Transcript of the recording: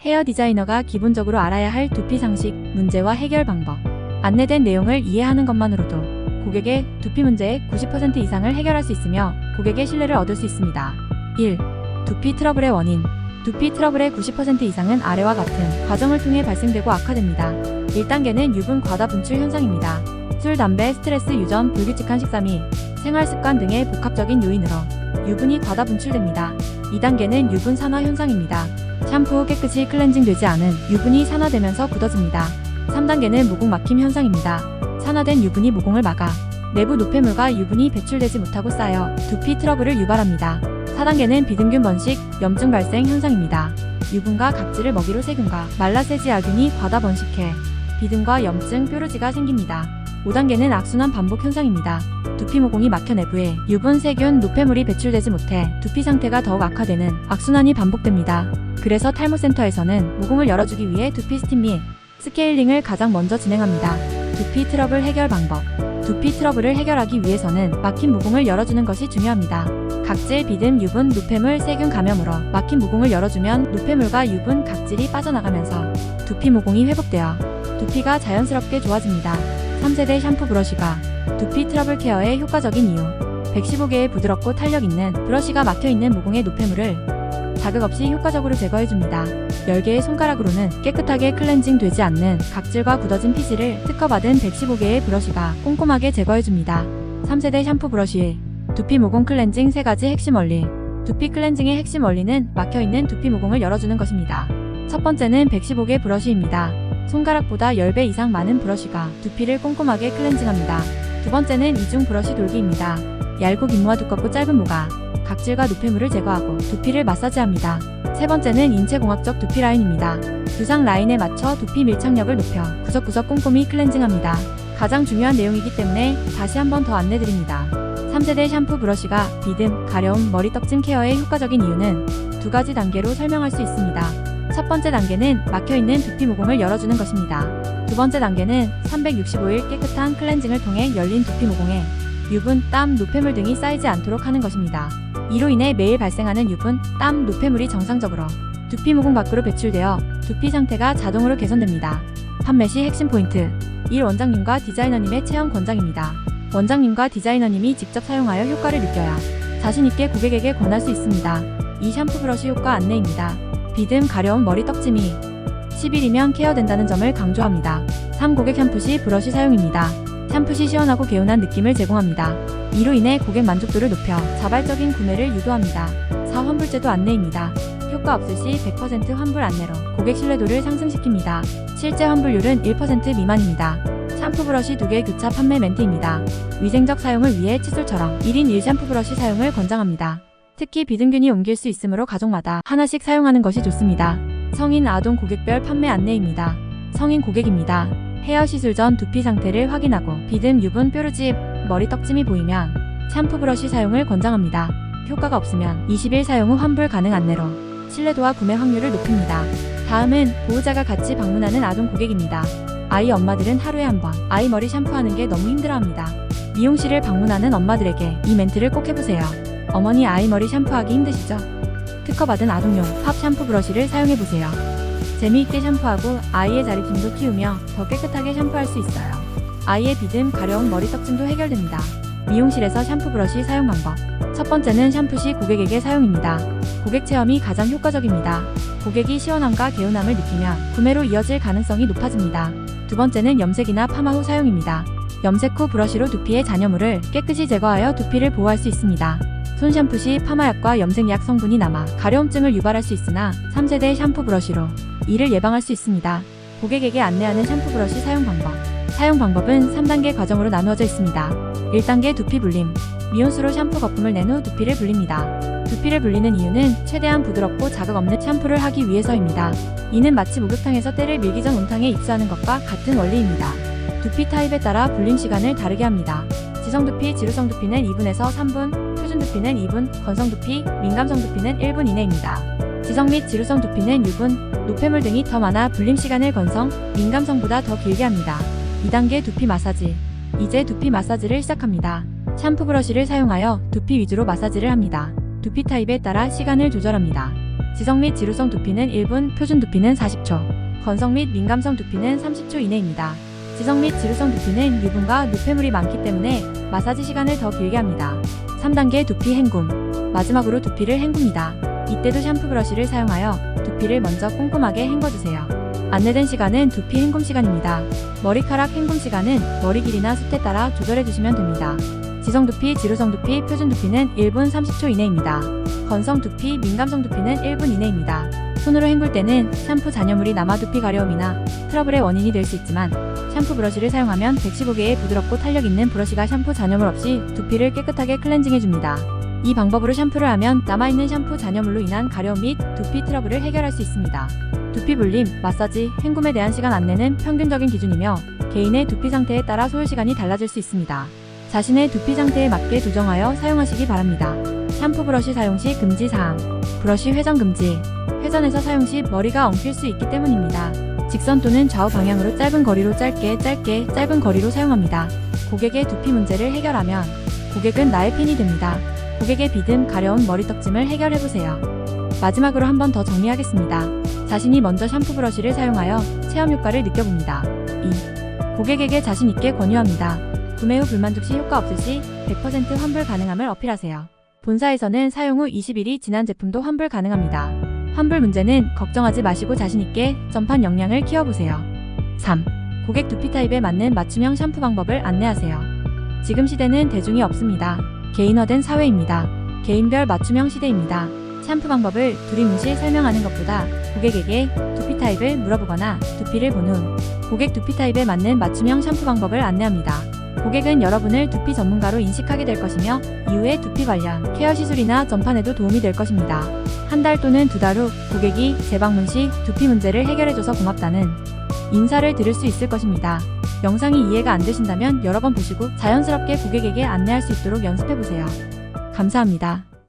헤어 디자이너가 기본적으로 알아야 할 두피 상식, 문제와 해결 방법. 안내된 내용을 이해하는 것만으로도 고객의 두피 문제의 90% 이상을 해결할 수 있으며 고객의 신뢰를 얻을 수 있습니다. 1. 두피 트러블의 원인. 두피 트러블의 90% 이상은 아래와 같은 과정을 통해 발생되고 악화됩니다. 1단계는 유분 과다 분출 현상입니다. 술, 담배, 스트레스, 유전, 불규칙한 식사 및 생활습관 등의 복합적인 요인으로 유분이 과다 분출됩니다. 2단계는 유분 산화 현상입니다. 샴푸 후 깨끗이 클렌징 되지 않은 유분이 산화되면서 굳어집니다. 3단계는 모공 막힘 현상입니다. 산화된 유분이 모공을 막아 내부 노폐물과 유분이 배출되지 못하고 쌓여 두피 트러블을 유발합니다. 4단계는 비듬균 번식, 염증 발생 현상입니다. 유분과 각질을 먹이로 세균과 말라세지아균이 과다 번식해 비듬과 염증, 뾰루지가 생깁니다. 5단계는 악순환 반복 현상입니다. 두피 모공이 막혀 내부에 유분, 세균, 노폐물이 배출되지 못해 두피 상태가 더욱 악화되는 악순환이 반복됩니다. 그래서 탈모센터에서는 모공을 열어주기 위해 두피 스팀 및 스케일링을 가장 먼저 진행합니다. 두피 트러블 해결 방법. 두피 트러블을 해결하기 위해서는 막힌 모공을 열어주는 것이 중요합니다. 각질, 비듬, 유분, 노폐물, 세균 감염으로 막힌 모공을 열어주면 노폐물과 유분, 각질이 빠져나가면서 두피 모공이 회복되어 두피가 자연스럽게 좋아집니다. 3세대 샴푸 브러쉬가 두피 트러블 케어에 효과적인 이유. 115개의 부드럽고 탄력 있는 브러쉬가 막혀있는 모공의 노폐물을 자극 없이 효과적으로 제거해줍니다. 10개의 손가락으로는 깨끗하게 클렌징 되지 않는 각질과 굳어진 피지를 특허받은 115개의 브러쉬가 꼼꼼하게 제거해줍니다. 3세대 샴푸 브러쉬의 두피 모공 클렌징 3가지 핵심 원리. 두피 클렌징의 핵심 원리는 막혀있는 두피 모공을 열어주는 것입니다. 첫 번째는 115개 브러쉬입니다. 손가락보다 10배 이상 많은 브러쉬가 두피를 꼼꼼하게 클렌징합니다. 두 번째는 이중 브러쉬 돌기입니다. 얇고 긴 모와 두껍고 짧은 모가 각질과 노폐물을 제거하고 두피를 마사지합니다. 세 번째는 인체공학적 두피 라인입니다. 두상 라인에 맞춰 두피 밀착력을 높여 구석구석 꼼꼼히 클렌징합니다. 가장 중요한 내용이기 때문에 다시 한 번 더 안내드립니다. 3세대 샴푸 브러쉬가 비듬, 가려움, 머리 떡짐 케어에 효과적인 이유는 2가지 단계로 설명할 수 있습니다. 첫 번째 단계는 막혀있는 두피 모공을 열어주는 것입니다. 두 번째 단계는 365일 깨끗한 클렌징을 통해 열린 두피 모공에 유분, 땀, 노폐물 등이 쌓이지 않도록 하는 것입니다. 이로 인해 매일 발생하는 유분, 땀, 노폐물이 정상적으로 두피 모공 밖으로 배출되어 두피 상태가 자동으로 개선됩니다. 판매 시 핵심 포인트. 1. 원장님과 디자이너님의 체험 권장입니다. 원장님과 디자이너님이 직접 사용하여 효과를 느껴야 자신있게 고객에게 권할 수 있습니다. 2. 샴푸 브러쉬 효과 안내입니다. 비듬, 가려움, 머리 떡짐이 10일이면 케어된다는 점을 강조합니다. 3. 고객 샴푸 시 브러쉬 사용입니다. 샴푸 시 시원하고 개운한 느낌을 제공합니다. 이로 인해 고객 만족도를 높여 자발적인 구매를 유도합니다. 4. 환불제도 안내입니다. 효과 없을 시 100% 환불 안내로 고객 신뢰도를 상승시킵니다. 실제 환불률은 1% 미만입니다. 샴푸 브러쉬 2개 교차 판매 멘트입니다. 위생적 사용을 위해 칫솔처럼 1인 1샴푸 브러쉬 사용을 권장합니다. 특히 비듬균이 옮길 수 있으므로 가족마다 하나씩 사용하는 것이 좋습니다. 성인, 아동 고객별 판매 안내입니다. 성인 고객입니다. 헤어 시술 전 두피 상태를 확인하고 비듬, 유분, 뾰루지, 머리 떡짐이 보이면 샴푸 브러쉬 사용을 권장합니다. 효과가 없으면 20일 사용 후 환불 가능 안내로 신뢰도와 구매 확률을 높입니다. 다음은 보호자가 같이 방문하는 아동 고객입니다. 아이 엄마들은 하루에 한 번 아이 머리 샴푸하는 게 너무 힘들어합니다. 미용실을 방문하는 엄마들에게 이 멘트를 꼭 해보세요. 어머니 아이 머리 샴푸하기 힘드시죠? 특허받은 아동용 팝 샴푸 브러쉬를 사용해보세요. 재미있게 샴푸하고 아이의 자립심도 키우며 더 깨끗하게 샴푸할 수 있어요. 아이의 비듬, 가려움, 머리 떡짐도 해결됩니다. 미용실에서 샴푸 브러쉬 사용 방법. 첫 번째는 샴푸 시 고객에게 사용입니다. 고객 체험이 가장 효과적입니다. 고객이 시원함과 개운함을 느끼면 구매로 이어질 가능성이 높아집니다. 두 번째는 염색이나 파마 후 사용입니다. 염색 후 브러쉬로 두피의 잔여물을 깨끗이 제거하여 두피를 보호할 수 있습니다. 손 샴푸 시 파마약과 염색약 성분이 남아 가려움증을 유발할 수 있으나 3세대 샴푸 브러쉬로 이를 예방할 수 있습니다. 고객에게 안내하는 샴푸 브러쉬 사용 방법. 사용 방법은 3단계 과정으로 나누어져 있습니다. 1단계 두피 불림. 미온수로 샴푸 거품을 낸 후 두피를 불립니다. 두피를 불리는 이유는 최대한 부드럽고 자극 없는 샴푸를 하기 위해서입니다. 이는 마치 목욕탕에서 때를 밀기 전 온탕에 입수하는 것과 같은 원리입니다. 두피 타입에 따라 불림 시간을 다르게 합니다. 지성두피, 지루성 두피는 2분에서 3분, 표준 두피는 2분, 건성 두피, 민감성 두피는 1분 이내입니다. 지성 및 지루성 두피는 유분, 노폐물 등이 더 많아 불림 시간을 건성, 민감성보다 더 길게 합니다. 2단계 두피 마사지. 이제 두피 마사지를 시작합니다. 샴푸 브러쉬를 사용하여 두피 위주로 마사지를 합니다. 두피 타입에 따라 시간을 조절합니다. 지성 및 지루성 두피는 1분, 표준 두피는 40초, 건성 및 민감성 두피는 30초 이내입니다. 지성 및 지루성 두피는 유분과 노폐물이 많기 때문에 마사지 시간을 더 길게 합니다. 3단계 두피 헹굼. 마지막으로 두피를 헹굽니다. 이때도 샴푸 브러쉬를 사용하여 두피를 먼저 꼼꼼하게 헹궈주세요. 안내된 시간은 두피 헹굼 시간입니다. 머리카락 헹굼 시간은 머리 길이나 숱에 따라 조절해주시면 됩니다. 지성 두피, 지루성 두피, 표준 두피는 1분 30초 이내입니다. 건성 두피, 민감성 두피는 1분 이내입니다. 손으로 헹굴 때는 샴푸 잔여물이 남아 두피 가려움이나 트러블의 원인이 될 수 있지만 샴푸 브러쉬를 사용하면 115개의 부드럽고 탄력 있는 브러쉬가 샴푸 잔여물 없이 두피를 깨끗하게 클렌징해줍니다. 이 방법으로 샴푸를 하면 남아있는 샴푸 잔여물로 인한 가려움 및 두피 트러블을 해결할 수 있습니다. 두피 불림, 마사지, 헹굼에 대한 시간 안내는 평균적인 기준이며 개인의 두피 상태에 따라 소요 시간이 달라질 수 있습니다. 자신의 두피 상태에 맞게 조정하여 사용하시기 바랍니다. 샴푸 브러쉬 사용 시 금지사항. 브러쉬 회전 금지. 회전해서 사용 시 머리가 엉킬 수 있기 때문입니다. 직선 또는 좌우 방향으로 짧은 거리로 짧은 거리로 사용합니다. 고객의 두피 문제를 해결하면 고객은 나의 팬이 됩니다. 고객의 비듬, 가려운 머리떡짐을 해결해보세요. 마지막으로 한 번 더 정리하겠습니다. 자신이 먼저 샴푸 브러쉬를 사용하여 체험 효과를 느껴봅니다. 2. 고객에게 자신있게 권유합니다. 구매 후 불만족 시 효과 없을 시 100% 환불 가능함을 어필하세요. 본사에서는 사용 후 20일이 지난 제품도 환불 가능합니다. 환불 문제는 걱정하지 마시고 자신있게 전판 역량을 키워보세요. 3. 고객 두피 타입에 맞는 맞춤형 샴푸 방법을 안내하세요. 지금 시대는 대중이 없습니다. 개인화된 사회입니다. 개인별 맞춤형 시대입니다. 샴푸 방법을 두리뭉실 설명하는 것보다 고객에게 두피 타입을 물어보거나 두피를 본 후 고객 두피 타입에 맞는 맞춤형 샴푸 방법을 안내합니다. 고객은 여러분을 두피 전문가로 인식하게 될 것이며 이후의 두피 관련 케어 시술이나 전판에도 도움이 될 것입니다. 한 달 또는 2달 후 고객이 재방문 시 두피 문제를 해결해줘서 고맙다는 인사를 들을 수 있을 것입니다. 영상이 이해가 안 되신다면 여러 번 보시고 자연스럽게 고객에게 안내할 수 있도록 연습해보세요. 감사합니다.